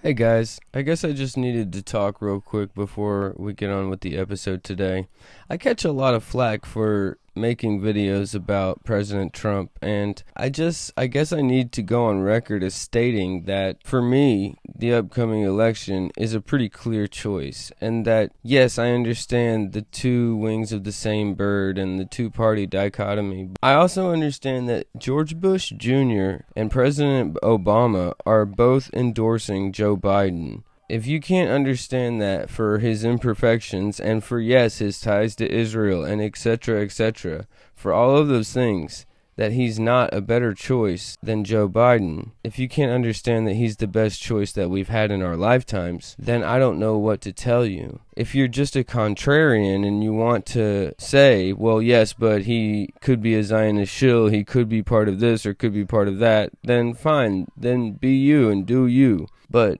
Hey guys, I guess I just needed to talk real quick before we get on with the episode today. I catch a lot of flack for making videos about President Trump, and I guess I need to go on record as stating that for me, the upcoming election is a pretty clear choice, and that yes, I understand the two wings of the same bird and the two-party dichotomy. I also understand that George Bush Jr. and President Obama are both endorsing Joe Biden. If you can't understand that for his imperfections and for, yes, his ties to Israel and etc., for all of those things, that he's not a better choice than Joe Biden, if you can't understand that he's the best choice that we've had in our lifetimes, then I don't know what to tell you. If you're just a contrarian and you want to say, well, yes, but he could be a Zionist shill, he could be part of this or could be part of that, then fine, then be you and do you. But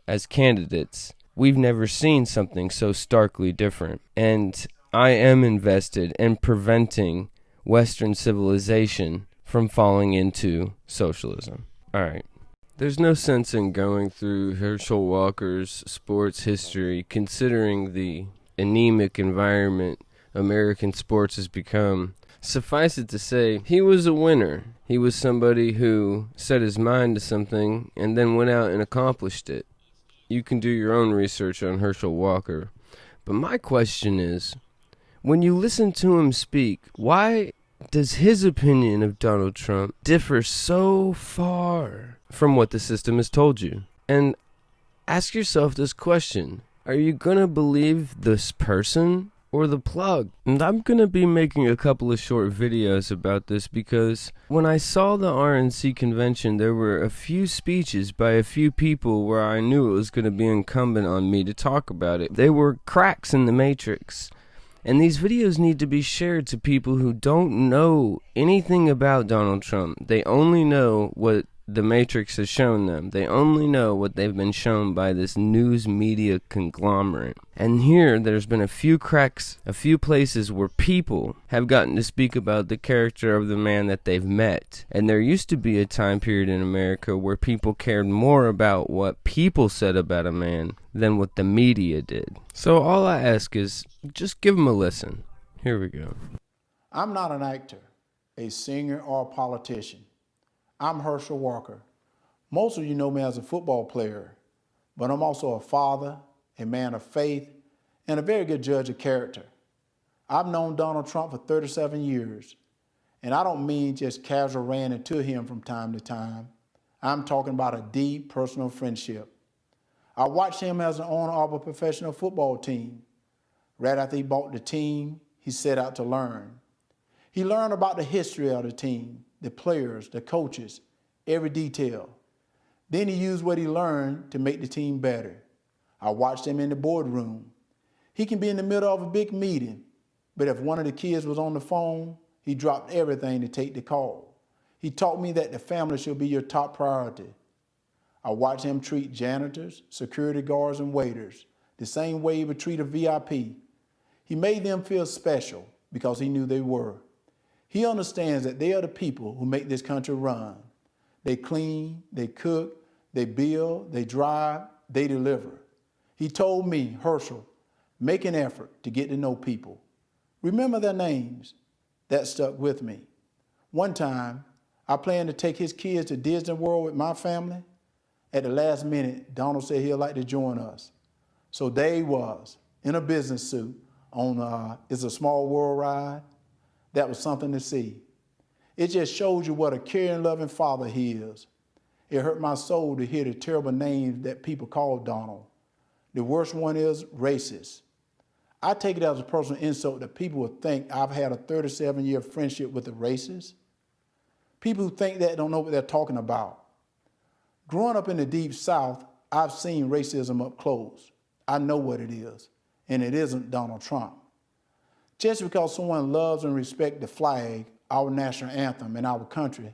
as candidates, we've never seen something so starkly different. And I am invested in preventing Western civilization from falling into socialism. Alright. There's no sense in going through Herschel Walker's sports history considering the anemic environment American sports has become. Suffice it to say, he was a winner. He was somebody who set his mind to something and then went out and accomplished it. You can do your own research on Herschel Walker. But my question is, when you listen to him speak, why does his opinion of Donald Trump differ so far from what the system has told you? And ask yourself this question. Are you going to believe this person or the plug? And I'm going to be making a couple of short videos about this because when I saw the RNC convention, there were a few speeches by a few people where I knew it was going to be incumbent on me to talk about it. They were cracks in the matrix. And these videos need to be shared to people who don't know anything about Donald Trump. They only know what the Matrix has shown them. They only know what they've been shown by this news media conglomerate. And here, there's been a few cracks, a few places where people have gotten to speak about the character of the man that they've met. And there used to be a time period in America where people cared more about what people said about a man than what the media did. So all I ask is, just give them a listen. Here we go. I'm not an actor, a singer, or a politician. I'm Herschel Walker. Most of you know me as a football player, but I'm also a father, a man of faith, and a very good judge of character. I've known Donald Trump for 37 years, and I don't mean just casual ran into him from time to time. I'm talking about a deep personal friendship. I watched him as an owner of a professional football team. Right after he bought the team, he set out to learn. He learned about the history of the team, the players, the coaches, every detail. Then he used what he learned to make the team better. I watched him in the boardroom. He can be in the middle of a big meeting, but if one of the kids was on the phone, he dropped everything to take the call. He taught me that the family should be your top priority. I watched him treat janitors, security guards, and waiters the same way he would treat a VIP. He made them feel special because he knew they were. He understands that they are the people who make this country run. They clean, they cook, they build, they drive, they deliver. He told me, Herschel, make an effort to get to know people. Remember their names. That stuck with me. One time, I planned to take his kids to Disney World with my family. At the last minute, Donald said he'd like to join us. So there he was, in a business suit, on It's a Small World ride. That was something to see. It just shows you what a caring, loving father he is. It hurt my soul to hear the terrible names that people call Donald. The worst one is racist. I take it as a personal insult that people would think I've had a 37-year friendship with a racist. People who think that don't know what they're talking about. Growing up in the Deep South, I've seen racism up close. I know what it is, and it isn't Donald Trump. Just because someone loves and respects the flag, our national anthem, and our country,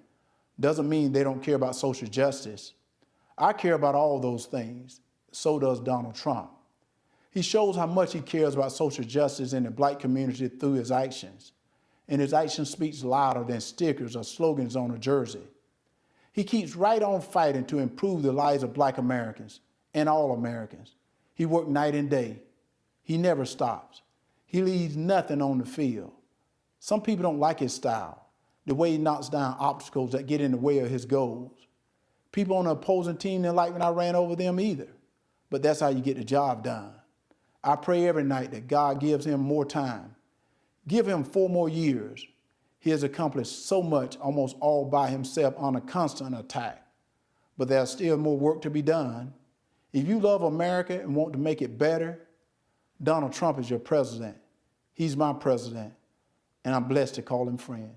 doesn't mean they don't care about social justice. I care about all those things. So does Donald Trump. He shows how much he cares about social justice in the black community through his actions. And his action speaks louder than stickers or slogans on a jersey. He keeps right on fighting to improve the lives of black Americans, and all Americans. He worked night and day. He never stops. He leaves nothing on the field. Some people don't like his style, the way he knocks down obstacles that get in the way of his goals. People on the opposing team didn't like when I ran over them either, but that's how you get the job done. I pray every night that God gives him more time. Give him 4 more years. He has accomplished so much almost all by himself on a constant attack. But there's still more work to be done. If you love America and want to make it better, Donald Trump is your president. He's my president, and I'm blessed to call him friend.